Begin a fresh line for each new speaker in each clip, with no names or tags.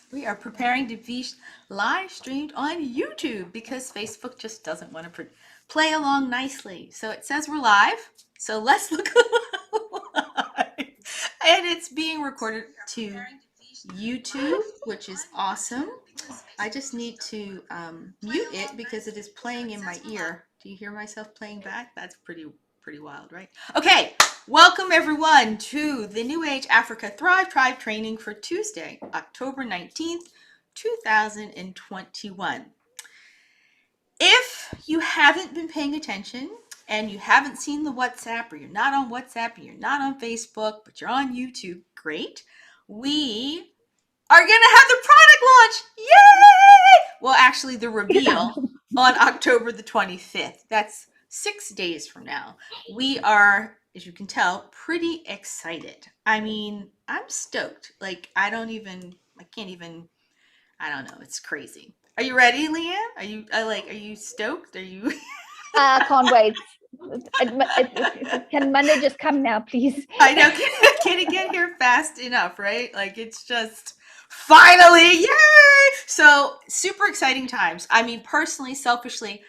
We are preparing to be live streamed on YouTube because Facebook just doesn't want to play along nicely. So it says we're live. So let's look live. And it's being recorded to YouTube, which is awesome. I just need to mute it because it is playing in my ear. Do you hear myself playing back? That's pretty wild, right? Okay, welcome everyone to the New Age Africa Thrive Tribe training for Tuesday, October 19th, 2021. If you haven't been paying attention and you haven't seen the WhatsApp, or you're not on WhatsApp, or you're not on Facebook, but you're on YouTube, great. We are going to have the product launch. Yay! Well, actually, the reveal on October the 25th. That's 6 days from now. We are, as you can tell, pretty excited. I mean, I'm stoked. Like, I don't know. It's crazy. Are you ready, Leanne? Are you stoked? Are you?
I can't wait. Can Monday just come now, please?
I know. Can it get here fast enough, right? Like, it's just finally, yay! So, super exciting times. I mean, personally, selfishly,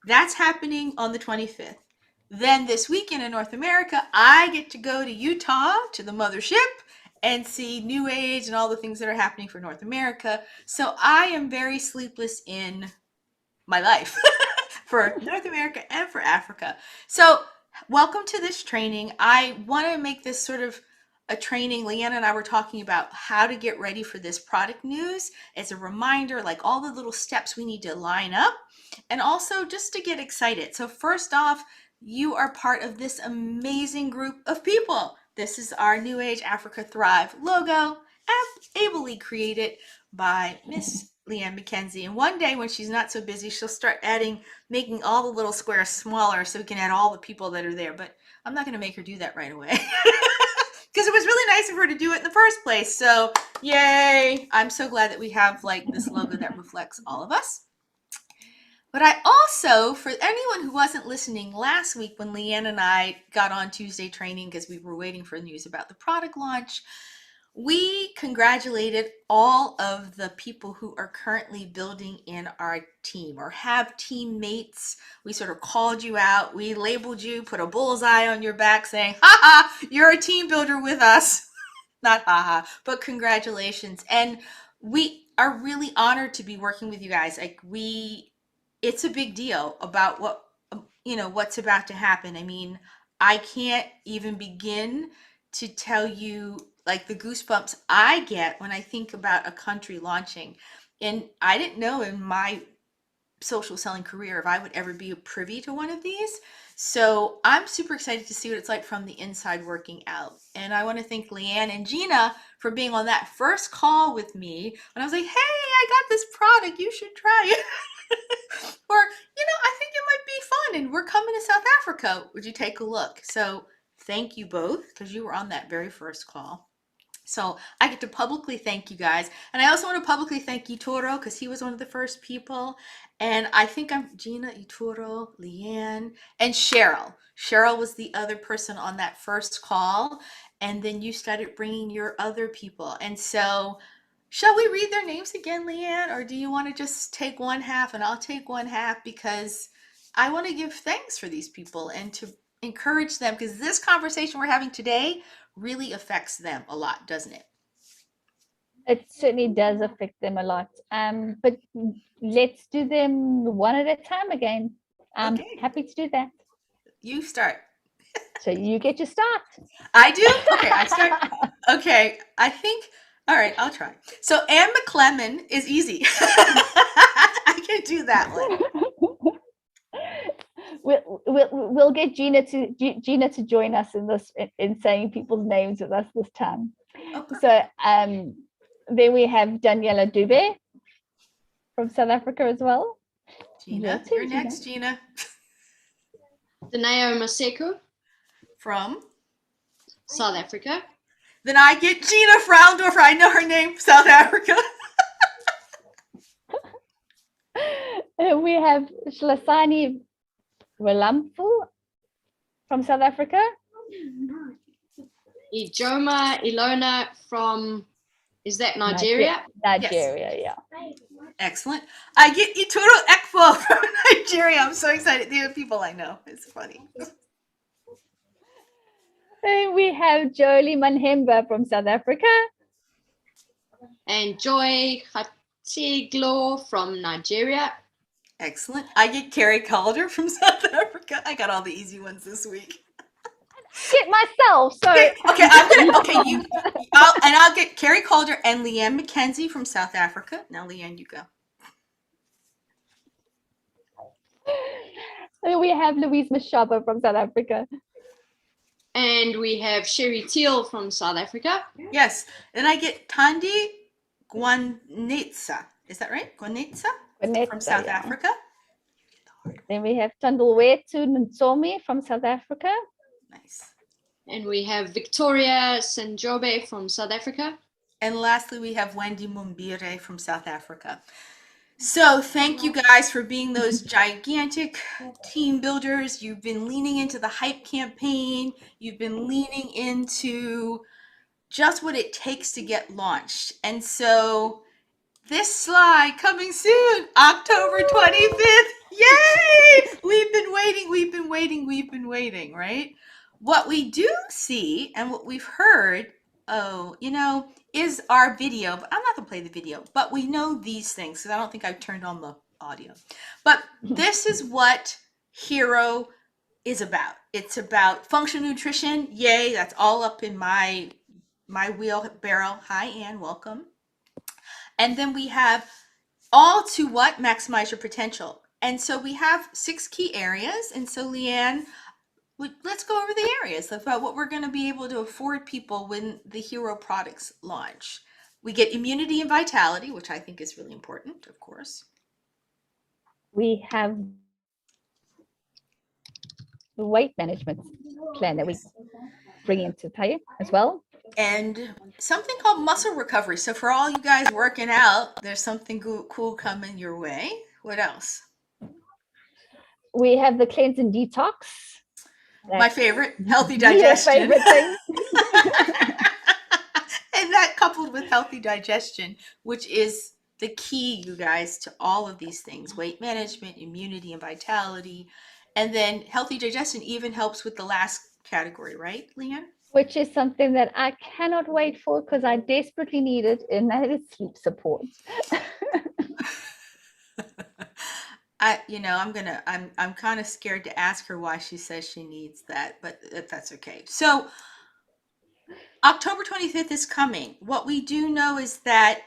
that's happening on the 25th. Then this weekend in North America, I get to go to Utah to the mothership and see New Age and all the things that are happening for North America. So, I am very sleepless in my life for North America and for Africa. So, welcome to this training. I want to make this sort of a training. Leanna and I were talking about how to get ready for this product news as a reminder, like all the little steps we need to line up, and also just to get excited. So, first off, you are part of this amazing group of people. This is our New Age Africa Thrive logo, ably created by Miss Leanne McKenzie. And one day when she's not so busy, she'll start making all the little squares smaller so we can add all the people that are there. But I'm not going to make her do that right away because it was really nice of her to do it in the first place. So yay. I'm so glad that we have like this logo that reflects all of us. But I also, for anyone who wasn't listening last week when Leanne and I got on Tuesday training because we were waiting for news about the product launch, we congratulated all of the people who are currently building in our team or have teammates. We sort of called you out. We labeled you, put a bullseye on your back saying, ha ha, you're a team builder with us. Not ha ha, but congratulations. And we are really honored to be working with you guys. It's a big deal about what's about to happen. I mean, I can't even begin to tell you like the goosebumps I get when I think about a country launching. And I didn't know in my social selling career if I would ever be privy to one of these. So I'm super excited to see what it's like from the inside working out. And I want to thank Leanne and Gina for being on that first call with me when I was like, hey, I got this product, you should try it. Or, I think it might be fun and we're coming to South Africa. Would you take a look? So thank you both because you were on that very first call. So I get to publicly thank you guys. And I also want to publicly thank Ituro because he was one of the first people. And I think I'm Gina, Ituro, Leanne, and Cheryl. Cheryl was the other person on that first call. And then you started bringing your other people. And so shall we read their names again, Leanne? Or do you want to just take one half and I'll take one half? Because I want to give thanks for these people and to encourage them because this conversation we're having today really affects them a lot, doesn't it?
It certainly does affect them a lot. But let's do them one at a time again. I'm happy to do that.
You start.
So you get to start.
I do? Okay, I start. Okay, I think, all right, I'll try. So Anne McClellan is easy. I can do that one.
We'll get Gina to join us in saying people's names with us this time. So then we have Daniela Dube from South Africa as well.
Gina, you're next, Gina.
Danaya Maseko
from
South Africa.
Then I get Gina Fraundorfer. I know her name, South Africa.
We have Shlasani Ralamfu from South Africa.
Ijoma Ilona from Is that Nigeria?
Nigeria, yeah.
Excellent. I get Ituro Ekpo from Nigeria. I'm so excited. These are people I know. It's funny.
And we have Jolie Manhemba from South Africa.
And Joy Khatiglo from Nigeria.
Excellent. I get Carrie Calder from South Africa. I got all the easy ones this week.
Get myself. So
I'll get Carrie Calder and Leanne McKenzie from South Africa. Now, Leanne, you go.
And we have Louise Mashaba from South Africa.
And we have Sherry Teal from South Africa.
Yes. Then I get Tandi Gwanetsa. Is that right? Gwanetsa from South Africa.
Then we have Tandulwetu Nsomi from South Africa.
Nice.
And we have Victoria Sanjobe from South Africa.
And lastly, we have Wendy Mumbire from South Africa. So thank you guys for being those gigantic team builders. You've been leaning into the hype campaign. You've been leaning into just what it takes to get launched. And so this slide coming soon, October 25th. Yay! We've been waiting, right? What we do see and what we've heard, is our video. But I'm not gonna play the video, but we know these things because I don't think I've turned on the audio. But this is what Hero is about. It's about functional nutrition. Yay, that's all up in my wheelbarrow. Hi, Anne, welcome. And then we have all to what? Maximize your potential. And so we have 6 key areas. And so Leanne, let's go over the areas about what we're going to be able to afford people when the Hero products launch. We get immunity and vitality, which I think is really important, of course.
We have the weight management plan that we bring into play as well.
And something called muscle recovery. So for all you guys working out, there's something cool coming your way. What else?
We have the cleanse and detox.
My favorite, healthy digestion.
Your favorite thing.
And that coupled with healthy digestion, which is the key, you guys, to all of these things: weight management, immunity and vitality. And then healthy digestion even helps with the last category, right, Leanne?
Which is something that I cannot wait for because I desperately need it, and that is sleep support.
I'm kind of scared to ask her why she says she needs that, but that's okay. So October 25th is coming. What we do know is that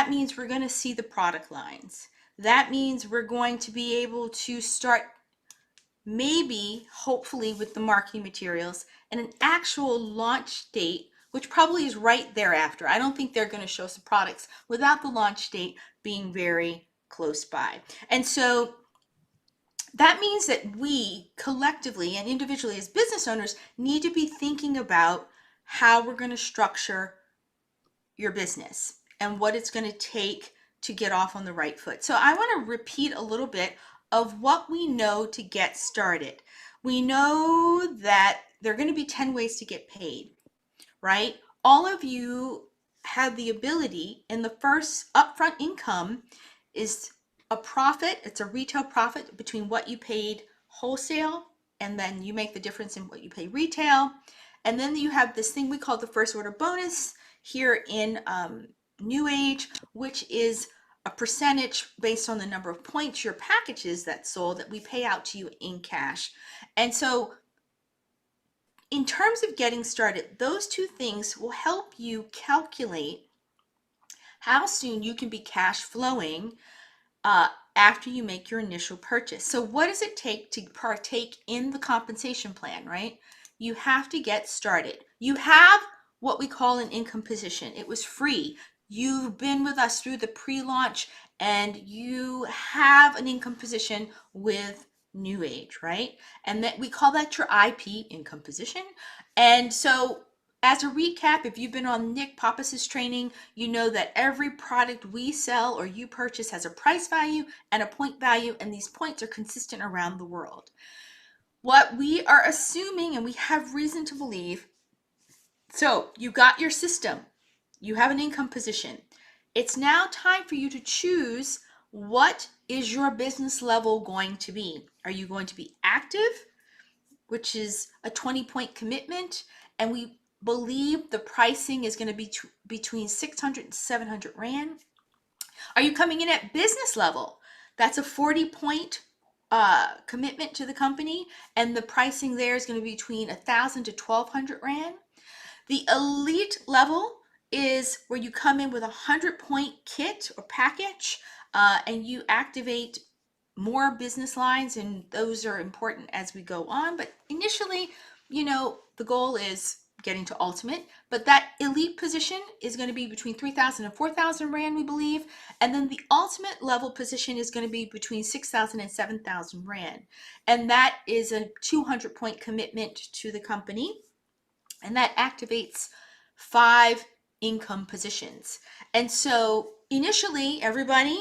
means we're going to see the product lines. That means we're going to be able to start maybe, hopefully, with the marketing materials and an actual launch date, which probably is right thereafter. I don't think they're going to show us the products without the launch date being very close by. And so that means that we collectively and individually as business owners need to be thinking about how we're going to structure your business and what it's going to take to get off on the right foot. So I want to repeat a little bit of what we know to get started. We know that there are going to be 10 ways to get paid, right? All of you have the ability, and the first upfront income is a profit. It's a retail profit between what you paid wholesale, and then you make the difference in what you pay retail. And then you have this thing we call the first order bonus here in NewAge, which is a percentage based on the number of points your packages that sold that we pay out to you in cash. And so in terms of getting started, those two things will help you calculate how soon you can be cash flowing after you make your initial purchase. So what does it take to partake in the compensation plan, right? You have to get started. You have what we call an income position. It was free. You've been with us through the pre-launch and you have an income position with NewAge, right? And that we call that your IP, income position. And so as a recap, if you've been on Nick Pappas's training, you know that every product we sell or you purchase has a price value and a point value, and these points are consistent around the world. What we are assuming, and we have reason to believe, so you got your system, you have an income position. It's now time for you to choose, what is your business level going to be? Are you going to be active, which is a 20-point commitment, and we believe the pricing is going to be between 600 and 700 Rand? Are you coming in at business level? That's a 40-point commitment to the company, and the pricing there is going to be between 1,000 to 1,200 Rand. The elite level is where you come in with a 100-point kit or package, and you activate more business lines, and those are important as we go on. But initially, the goal is getting to ultimate, but that elite position is going to be between 3,000 and 4,000 Rand, we believe. And then the ultimate level position is going to be between 6,000 and 7,000 Rand. And that is a 200-point commitment to the company. And that activates 5 income positions. And so initially, everybody,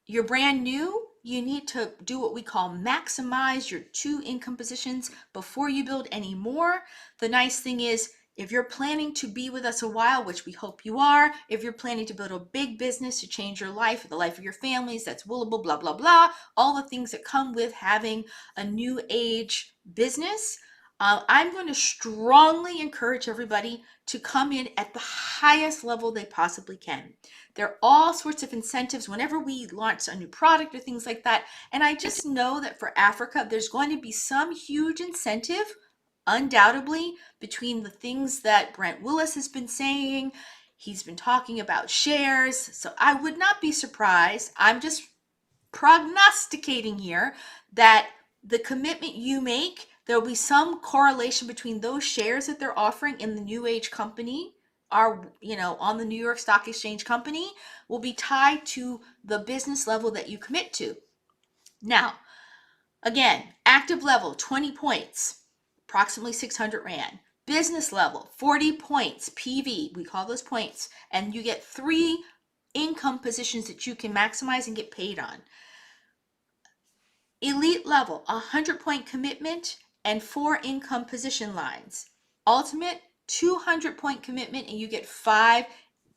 you're brand new, you need to do what we call maximize your 2 income positions before you build any more. The nice thing is, if you're planning to be with us a while, which we hope you are, if you're planning to build a big business to change your life, the life of your families, that's willable, blah, blah, blah, all the things that come with having a new age business, I'm going to strongly encourage everybody to come in at the highest level they possibly can. There are all sorts of incentives whenever we launch a new product or things like that. And I just know that for Africa, there's going to be some huge incentive, undoubtedly, between the things that Brent Willis has been saying. He's been talking about shares. So I would not be surprised. I'm just prognosticating here that the commitment you make, there will be some correlation between those shares that they're offering in the NewAge company, are on the New York Stock Exchange company, will be tied to the business level that you commit to. Now, again, active level 20 points, approximately 600 Rand. Business level 40 points, PV, we call those points, and you get 3 income positions that you can maximize and get paid on. Elite level, 100-point commitment and 4 income position lines. Ultimate, 200-point commitment, and you get 5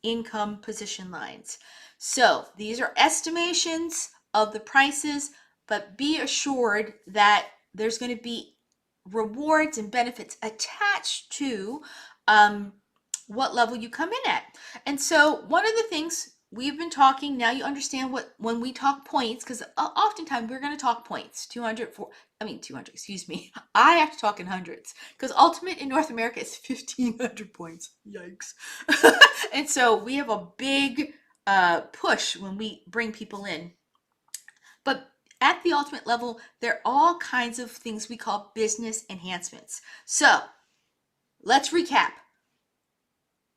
income position lines. So these are estimations of the prices, but be assured that there's going to be rewards and benefits attached to what level you come in at. And so one of the things we've been talking, now you understand when we talk points, because oftentimes we're going to talk points, 200, excuse me. I have to talk in hundreds, because ultimate in North America is 1,500 points. Yikes. And so we have a big push when we bring people in. But at the ultimate level, there are all kinds of things we call business enhancements. So let's recap.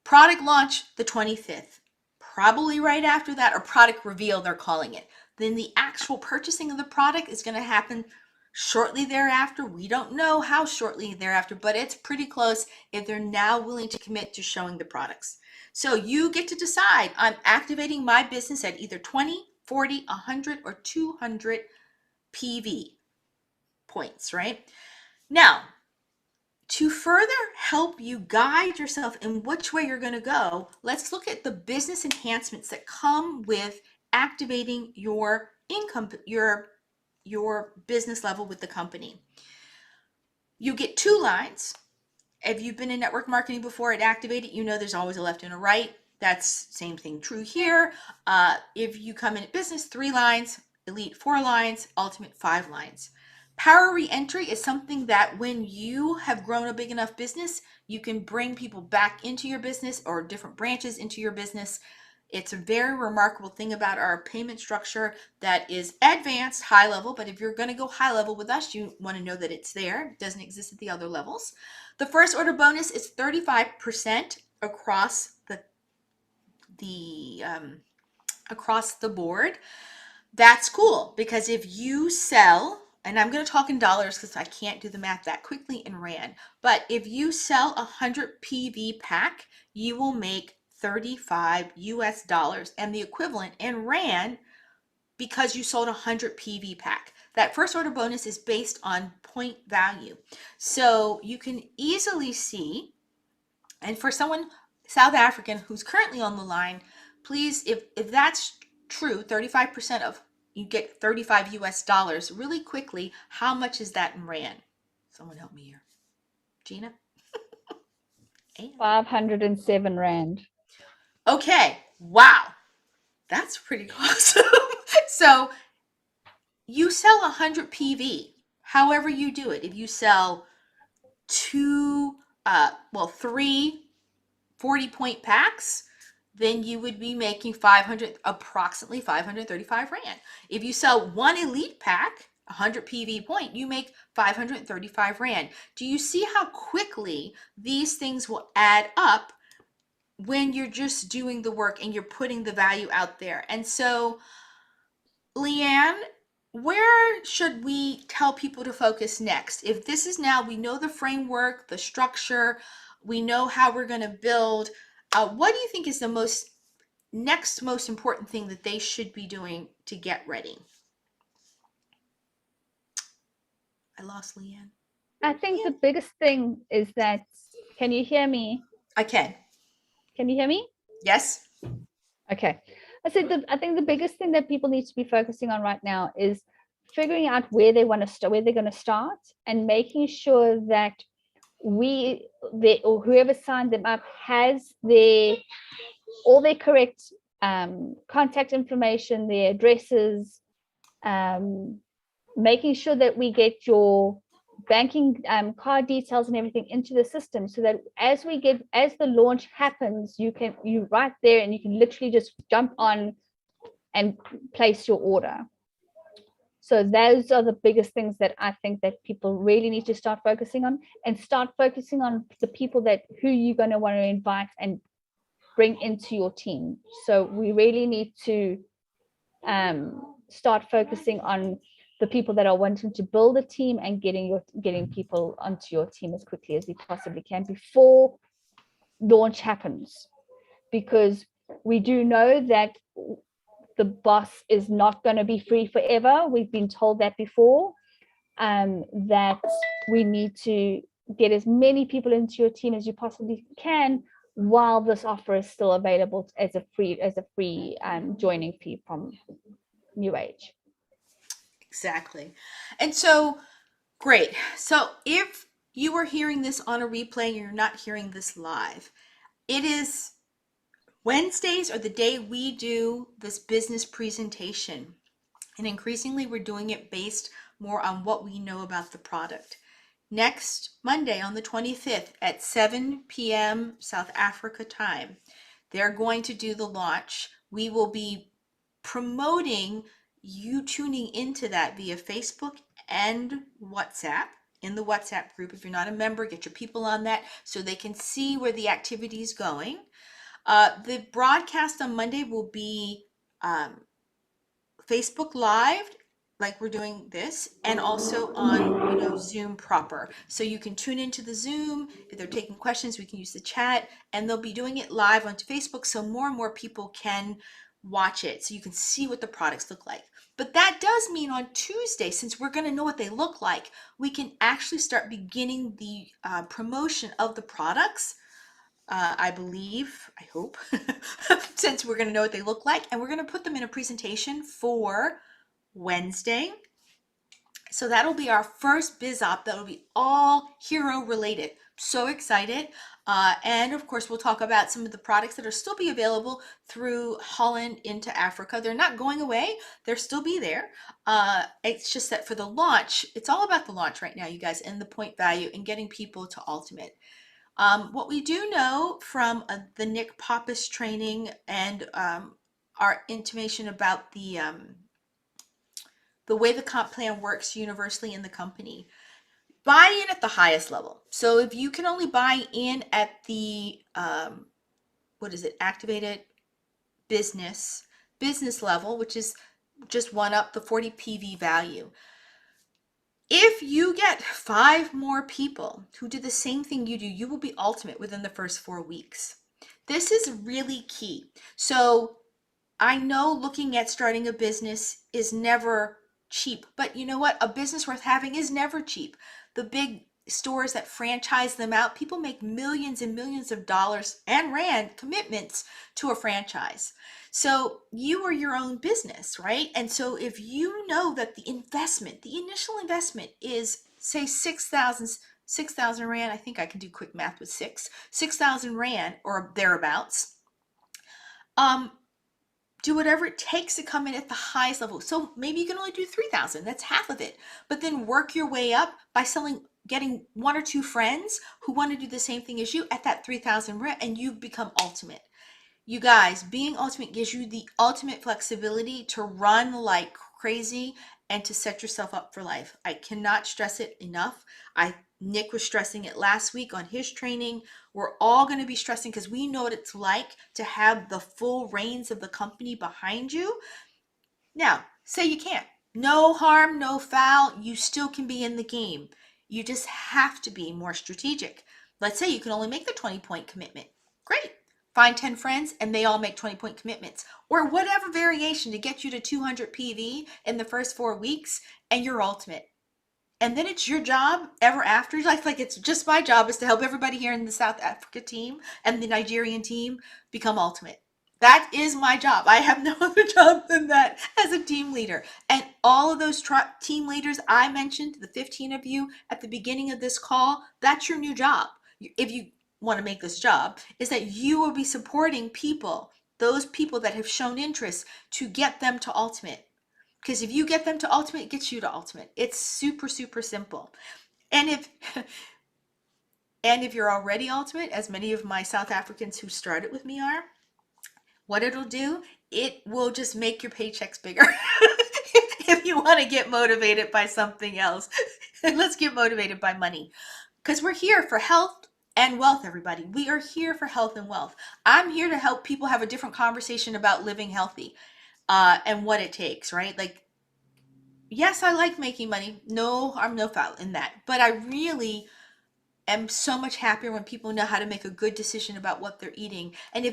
Product launch the 25th. Probably right after that, or product reveal, they're calling it. Then the actual purchasing of the product is going to happen shortly thereafter. We don't know how shortly thereafter, but it's pretty close if they're now willing to commit to showing the products. So you get to decide, I'm activating my business at either 20, 40, 100, or 200 PV points, right? Now, to further help you guide yourself in which way you're going to go, let's look at the business enhancements that come with activating your income, your business level with the company. You get 2 lines. If you've been in network marketing before at Activate It, you know there's always a left and a right. That's same thing true here. If you come in at business, 3 lines, elite 4 lines, ultimate 5 lines. Power re-entry is something that when you have grown a big enough business, you can bring people back into your business or different branches into your business. It's a very remarkable thing about our payment structure that is advanced, high level, but if you're going to go high level with us, you want to know that it's there. It doesn't exist at the other levels. The first order bonus is 35% across across the board. That's cool, because if you sell, and I'm going to talk in dollars because I can't do the math that quickly in Rand, but if you sell a 100 PV pack, you will make $35 US, and the equivalent in Rand, because you sold a 100 PV pack. That first order bonus is based on point value. So you can easily see, and for someone South African who's currently on the line, please, if that's true, 35% of you get 35 US dollars really quickly. How much is that in Rand? Someone help me here. Gina?
507 Rand.
Okay. Wow. That's pretty awesome. So you sell 100 PV, however you do it. If you sell three 40-point packs, then you would be making approximately 535 Rand. If you sell one elite pack, 100 PV point, you make 535 Rand. Do you see how quickly these things will add up when you're just doing the work and you're putting the value out there? And so, Leanne, where should we tell people to focus next? If this is now, we know the framework, the structure, we know how we're going to build. What do you think is the most important thing that they should be doing to get ready? I lost Leanne.
I think the biggest thing is that, can you hear me?
I can.
Can you hear me?
Yes.
Okay. I think the biggest thing that people need to be focusing on right now is figuring out where they want to start, where they're going to start, and making sure that or whoever signed them up has all their correct contact information, their addresses, making sure that we get your banking card details and everything into the system, so that as the launch happens, you right there and you can literally just jump on and place your order. So those are the biggest things that I think that people really need to start focusing on, and start focusing on the people who you're going to want to invite and bring into your team. So we really need to start focusing on the people that are wanting to build a team and getting people onto your team as quickly as we possibly can before launch happens, because we do know that the boss is not going to be free forever. We've been told that before, that we need to get as many people into your team as you possibly can while this offer is still available as a free joining fee from NewAge.
Exactly. And so, great. So if you are hearing this on a replay and you're not hearing this live, it is Wednesdays are the day we do this business presentation. And increasingly, we're doing it based more on what we know about the product. Next Monday on the 25th at 7 p.m. South Africa time, they're going to do the launch. We will be promoting you tuning into that via Facebook and WhatsApp. In the WhatsApp group, if you're not a member, get your people on that so they can see where the activity is going. The broadcast on Monday will be Facebook Live, like we're doing this, and also on Zoom proper. So you can tune into the Zoom. If they're taking questions, we can use the chat, and they'll be doing it live onto Facebook, so more and more people can watch it, so you can see what the products look like. But that does mean on Tuesday, since we're going to know what they look like, we can actually start beginning the promotion of the products. I believe, I hope, since we're going to know what they look like, and we're going to put them in a presentation for Wednesday. So that'll be our first biz op that'll be all hero related. So excited. And of course, we'll talk about some of the products that are still be available through Holland into Africa. They're not going away. They'll still be there. It's just that for the launch, it's all about the launch right now, you guys, and the point value and getting people to ultimate. What we do know from the Nick Pappas training and our intimation about the way the comp plan works universally in the company, buy in at the highest level. So if you can only buy in at the activated business level, which is just one up the 40 PV value. If you get 5 more people who do the same thing you do, you will be ultimate within the first 4 weeks. This is really key. So I know looking at starting a business is never cheap, but you know what? A business worth having is never cheap. The big stores that franchise them out, people make millions and millions of dollars and rand commitments to a franchise. So you are your own business, right? And so if you know that the investment, the initial investment is say 6,000 rand, I think I can do quick math with 6,000 rand or thereabouts. Do whatever it takes to come in at the highest level. So maybe you can only do 3,000. That's half of it. But then work your way up by getting one or two friends who want to do the same thing as you at that 3,000 rent, and you become ultimate. You guys, being ultimate gives you the ultimate flexibility to run like crazy and to set yourself up for life. I cannot stress it enough. Nick was stressing it last week on his training. We're all going to be stressing because we know what it's like to have the full reins of the company behind you. Now, say you can't. No harm, no foul. You still can be in the game. You just have to be more strategic. Let's say you can only make the 20-point commitment. Great. Find 10 friends and they all make 20-point commitments, or whatever variation to get you to 200 PV in the first 4 weeks, and you're ultimate. And then it's your job ever after. Like it's just my job is to help everybody here in the South Africa team and the Nigerian team become ultimate. That is my job. I have no other job than that as a team leader. And all of those team leaders I mentioned, the 15 of you at the beginning of this call, that's your new job. If you want to make this job, is that you will be supporting people, those people that have shown interest, to get them to ultimate. Because if you get them to ultimate, it gets you to ultimate. It's super, super simple. And if you're already ultimate, as many of my South Africans who started with me are, what it'll do, it will just make your paychecks bigger. If you want to get motivated by something else, let's get motivated by money. Because we're here for health and wealth, everybody. We are here for health and wealth. I'm here to help people have a different conversation about living healthy. And what it takes, right? Like, yes, I like making money. No harm, no foul in that. But I really am so much happier when people know how to make a good decision about what they're eating. And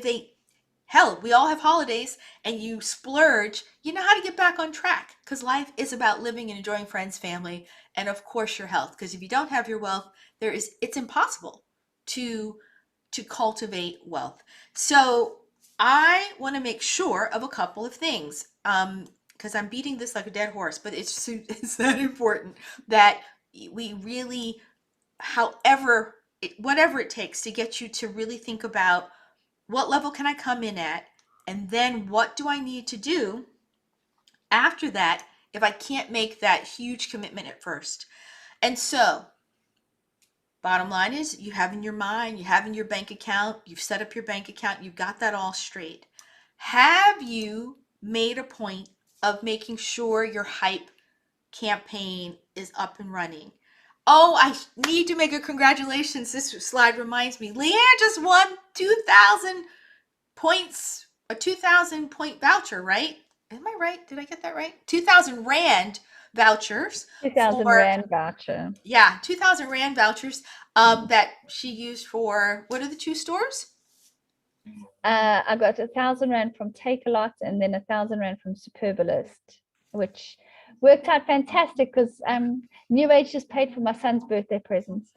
hell, we all have holidays and you splurge, you know how to get back on track, because life is about living and enjoying friends, family, and of course your health. Because if you don't have your wealth, it's impossible to cultivate wealth. So I want to make sure of a couple of things, because I'm beating this like a dead horse, but it's that important that we really, whatever it takes to get you to really think about what level can I come in at, and then what do I need to do after that if I can't make that huge commitment at first. And so bottom line is, you have in your mind, you have in your bank account, you've set up your bank account, you've got that all straight. Have you made a point of making sure your hype campaign is up and running? Oh, I need to make a congratulations. This slide reminds me, Leanne just won 2,000 points, a 2,000 point voucher, right? Am I right? Did I get that right? 2,000 Rand vouchers.
2,000 Rand voucher.
Yeah, 2,000 Rand vouchers that she used for, what are the two stores?
I got 1,000 Rand from Take a Lot and then 1,000 Rand from Superbalist, which worked out fantastic because NewAge just paid for my son's birthday presents.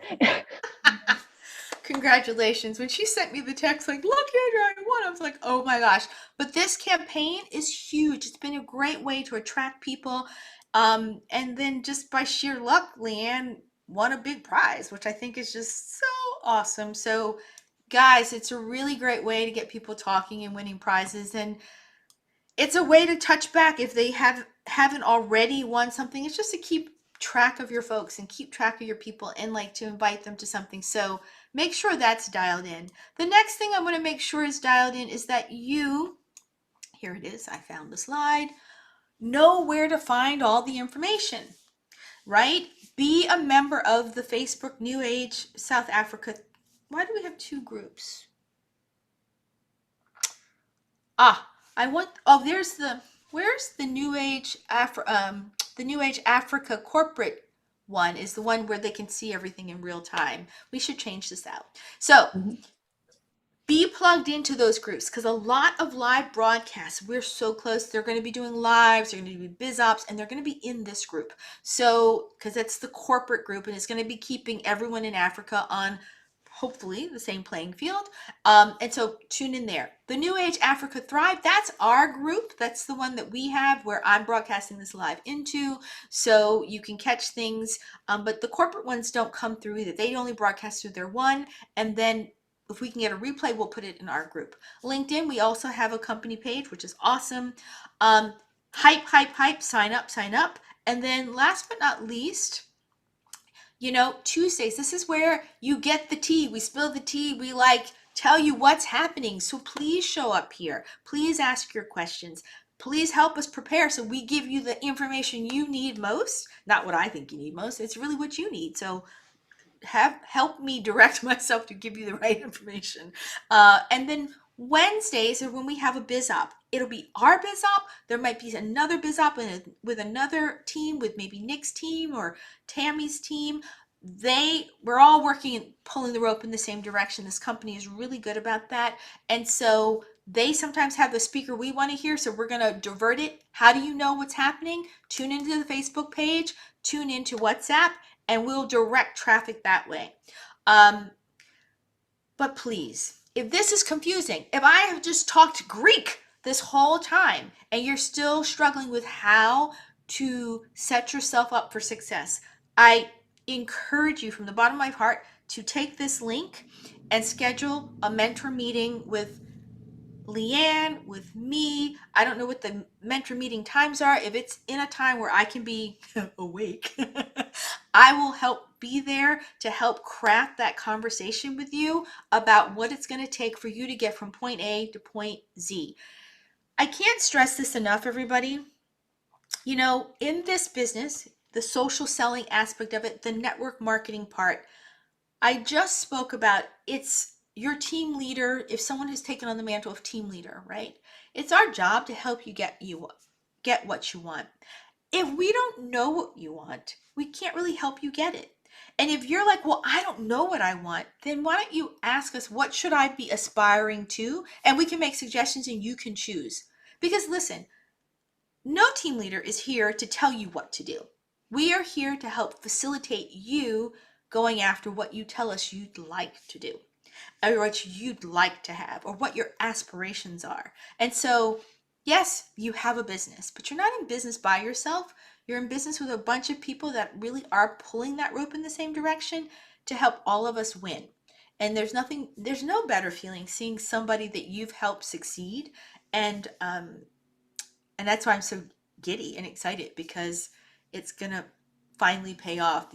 Congratulations. When she sent me the text like, look, Andrew, I won, I was like, oh my gosh. But this campaign is huge. It's been a great way to attract people. And then just by sheer luck, Leanne won a big prize, which I think is just so awesome. So guys, it's a really great way to get people talking and winning prizes. And it's a way to touch back if they haven't already won something. It's just to keep track of your folks and keep track of your people and like to invite them to something. So make sure that's dialed in. The next thing I'm going to make sure is dialed in is that you, here it is, I found the slide, know where to find all the information, right? Be a member of the Facebook NewAge South Africa. Why do we have two groups? Where's the NewAge the NewAge Africa corporate one is the one where they can see everything in real time. We should change this out. So be plugged into those groups, because a lot of live broadcasts, we're so close. They're going to be doing lives, they're going to be biz ops, and they're going to be in this group. So, because it's the corporate group, and it's going to be keeping everyone in Africa on hopefully the same playing field. And so tune in there. The NewAge Africa Thrive, that's our group. That's the one that we have where I'm broadcasting this live into. So you can catch things, but the corporate ones don't come through either. They only broadcast through their one, and then if we can get a replay, we'll put it in our group. LinkedIn, we also have a company page, which is awesome. Hype, sign up. And then last but not least, Tuesdays, this is where you get the tea. We spill the tea. We tell you what's happening. So please show up here. Please ask your questions. Please help us prepare so we give you the information you need most. Not what I think you need most. It's really what you need. So help me direct myself to give you the right information. And then Wednesdays are when we have a biz op. It'll be our biz op. There might be another biz op with another team, with maybe Nick's team or Tammy's team. We're all working and pulling the rope in the same direction. This company is really good about that. And so they sometimes have the speaker we want to hear, so we're going to divert it. How do you know what's happening? Tune into the Facebook page, tune into WhatsApp, and we'll direct traffic that way. But please, if this is confusing, if I have just talked Greek this whole time and you're still struggling with how to set yourself up for success, I encourage you from the bottom of my heart to take this link and schedule a mentor meeting with Leanne, with me. I don't know what the mentor meeting times are. If it's in a time where I can be awake, I will help be there to help craft that conversation with you about what it's going to take for you to get from point A to point Z. I can't stress this enough, everybody. In this business, the social selling aspect of it, the network marketing part, I just spoke about, it's your team leader. If someone has taken on the mantle of team leader, right? It's our job to help you get what you want. If we don't know what you want, we can't really help you get it. And if you're like, well, I don't know what I want, then why don't you ask us, what should I be aspiring to? And we can make suggestions and you can choose. Because listen, no team leader is here to tell you what to do. We are here to help facilitate you going after what you tell us you'd like to do, or what you'd like to have, or what your aspirations are. And so, yes, you have a business, but you're not in business by yourself. You're in business with a bunch of people that really are pulling that rope in the same direction to help all of us win. And there's no better feeling seeing somebody that you've helped succeed. And that's why I'm so giddy and excited, because it's gonna finally pay off.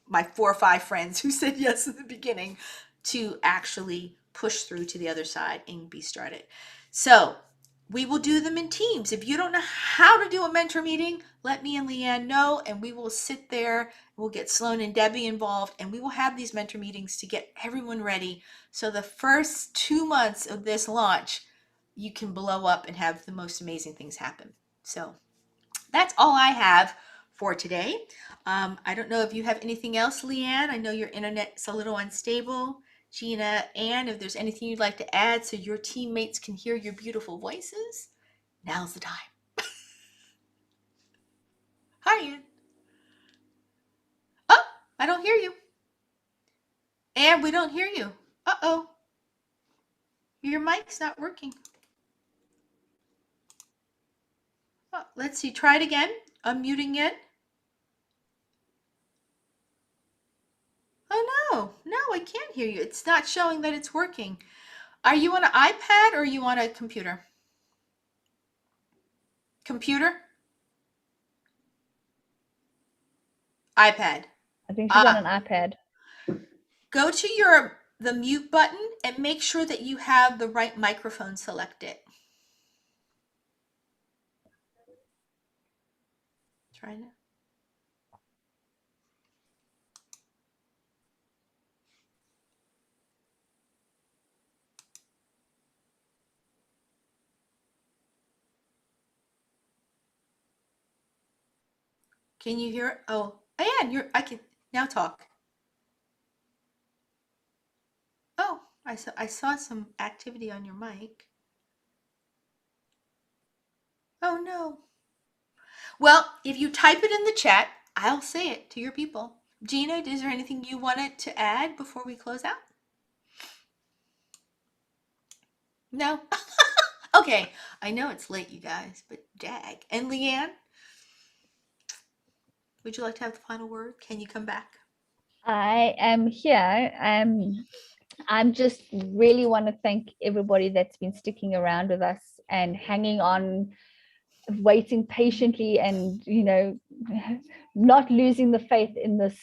My 4 or 5 friends who said yes in the beginning to actually push through to the other side and be started. So we will do them in teams. If you don't know how to do a mentor meeting, let me and Leanne know, and we will sit there. We'll get Sloan and Debbie involved, and we will have these mentor meetings to get everyone ready. So the first 2 months of this launch, you can blow up and have the most amazing things happen. So that's all I have for today. I don't know if you have anything else, Leanne. I know your internet's a little unstable. Gina, Anne, if there's anything you'd like to add so your teammates can hear your beautiful voices, now's the time. Hi, Anne. Oh, I don't hear you. Anne, we don't hear you. Uh-oh. Your mic's not working. Oh, let's see. Try it again. Unmuting it. Oh, no, I can't hear you. It's not showing that it's working. Are you on an iPad or are you on a computer? Computer? iPad.
I think she's on an iPad.
Go to the mute button and make sure that you have the right microphone selected. Try now. Can you hear it? Oh, Anne, I can now talk. Oh, I saw some activity on your mic. Oh no. Well, if you type it in the chat, I'll say it to your people. Gina, is there anything you wanted to add before we close out? No? Okay. I know it's late, you guys, but dag. And Leanne, would you like to have the final word? Can you come back?
I am here. I'm just really want to thank everybody that's been sticking around with us and hanging on, waiting patiently, and not losing the faith in this,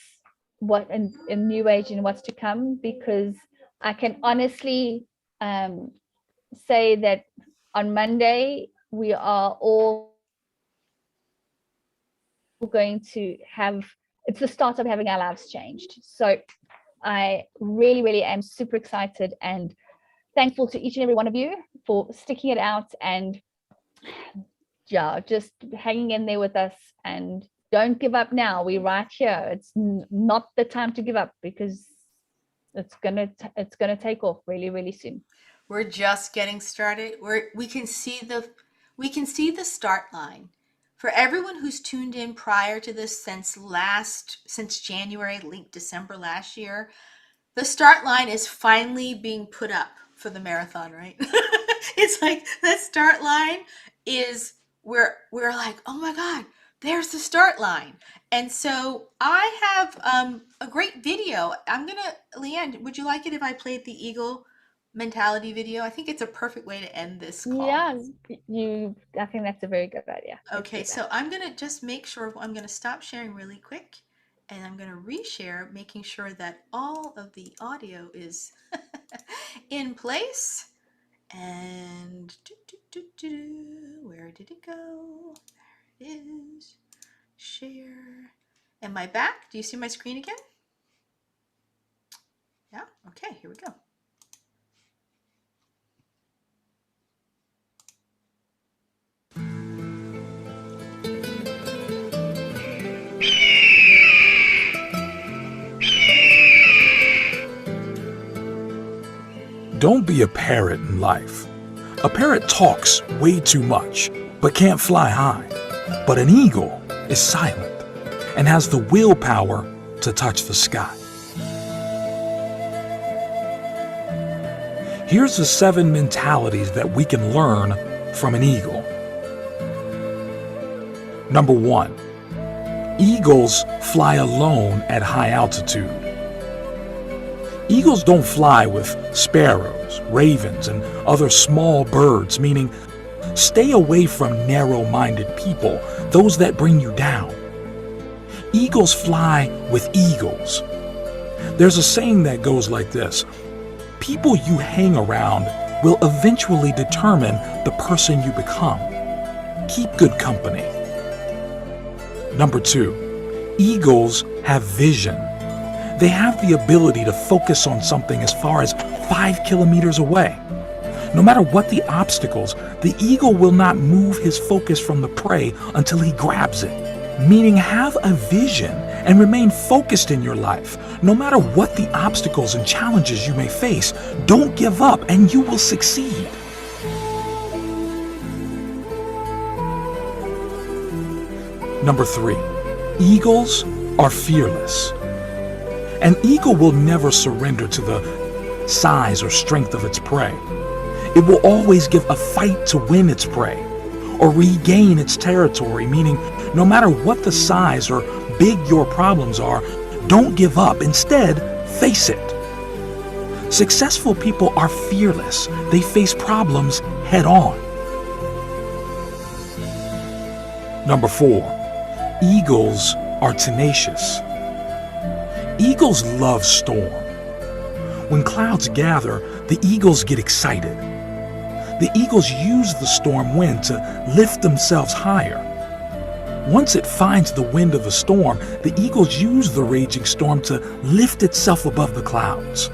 what in New Age and what's to come, because I can honestly say that on Monday we are all going to have, it's the start of having our lives changed. So I really, really am super excited and thankful to each and every one of you for sticking it out and just hanging in there with us. And don't give up now. We're right here. It's not the time to give up, because it's gonna take off really, really soon.
We're just getting started. We can see the start line. For everyone who's tuned in prior to this since January, late December last year, the start line is finally being put up for the marathon, right? It's like that start line is we're like, oh my God, there's the start line. And so I have a great video. Leanne, would you like it if I played the Eagle mentality video? I think it's a perfect way to end this call.
Yeah, I think that's a very good idea.
Okay, so I'm gonna just make sure, I'm gonna stop sharing really quick, and I'm gonna reshare, making sure that all of the audio is in place. And where did it go? There it is. Share. Am I back? Do you see my screen again? Yeah, okay, here we go.
Don't be a parrot in life. A parrot talks way too much, but can't fly high. But an eagle is silent and has the willpower to touch the sky. Here's the 7 mentalities that we can learn from an eagle. Number 1, eagles fly alone at high altitude. Eagles don't fly with sparrows, ravens, and other small birds, meaning stay away from narrow-minded people, those that bring you down. Eagles fly with eagles. There's a saying that goes like this: people you hang around will eventually determine the person you become. Keep good company. Number 2, eagles have vision. They have the ability to focus on something as far as 5 kilometers away. No matter what the obstacles, the eagle will not move his focus from the prey until he grabs it. Meaning, have a vision and remain focused in your life. No matter what the obstacles and challenges you may face, don't give up and you will succeed. Number 3, eagles are fearless. An eagle will never surrender to the size or strength of its prey. It will always give a fight to win its prey or regain its territory, meaning no matter what the size or big your problems are, don't give up. Instead, face it. Successful people are fearless. They face problems head on. Number 4, eagles are tenacious. Eagles love storm. When clouds gather, the eagles get excited. The eagles use the storm wind to lift themselves higher. Once it finds the wind of the storm, the eagles use the raging storm to lift itself above the clouds.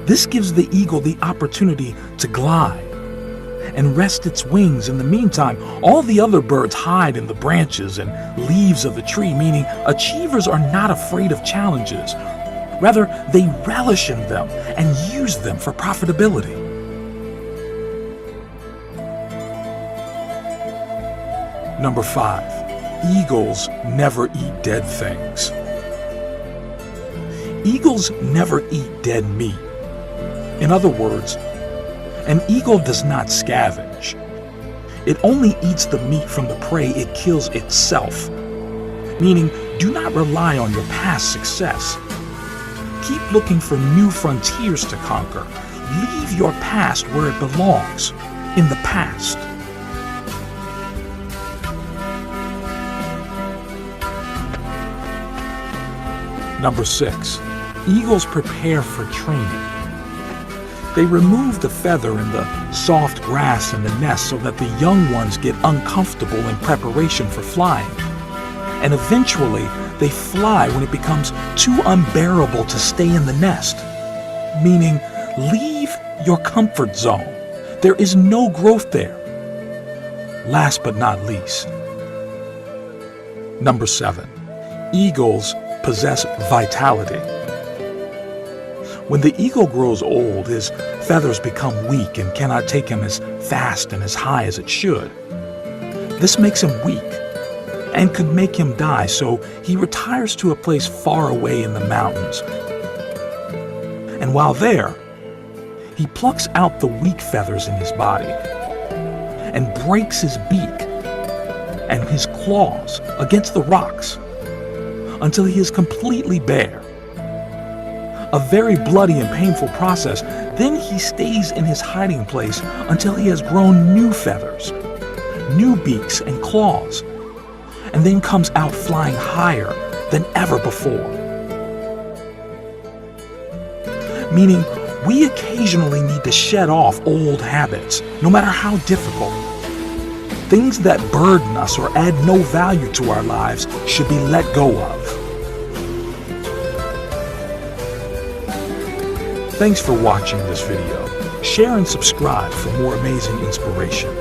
This gives the eagle the opportunity to glide and rest its wings. In the meantime, all the other birds hide in the branches and leaves of the tree, meaning achievers are not afraid of challenges. Rather, they relish in them and use them for profitability. Number 5, eagles never eat dead things. Eagles never eat dead meat. In other words, an eagle does not scavenge. It only eats the meat from the prey it kills itself. Meaning, do not rely on your past success. Keep looking for new frontiers to conquer. Leave your past where it belongs, in the past. Number 6, eagles prepare for training. They remove the feather and the soft grass in the nest so that the young ones get uncomfortable in preparation for flying. And eventually, they fly when it becomes too unbearable to stay in the nest. Meaning, leave your comfort zone. There is no growth there. Last but not least, number 7, eagles possess vitality. When the eagle grows old, his feathers become weak and cannot take him as fast and as high as it should. This makes him weak and could make him die, so he retires to a place far away in the mountains. And while there, he plucks out the weak feathers in his body and breaks his beak and his claws against the rocks until he is completely bare. A very bloody and painful process. Then he stays in his hiding place until he has grown new feathers, new beaks and claws, and then comes out flying higher than ever before. Meaning, we occasionally need to shed off old habits, no matter how difficult. Things that burden us or add no value to our lives should be let go of. Thanks for watching this video. Share and subscribe for more amazing inspiration.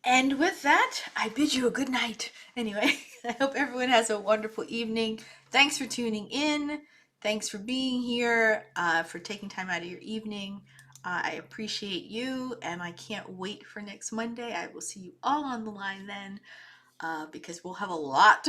And with that, I bid you a good night. Anyway, I hope everyone has a wonderful evening. Thanks for tuning in. Thanks for being here, for taking time out of your evening. I appreciate you, and I can't wait for next Monday. I will see you all on the line then, because we'll have a lot to talk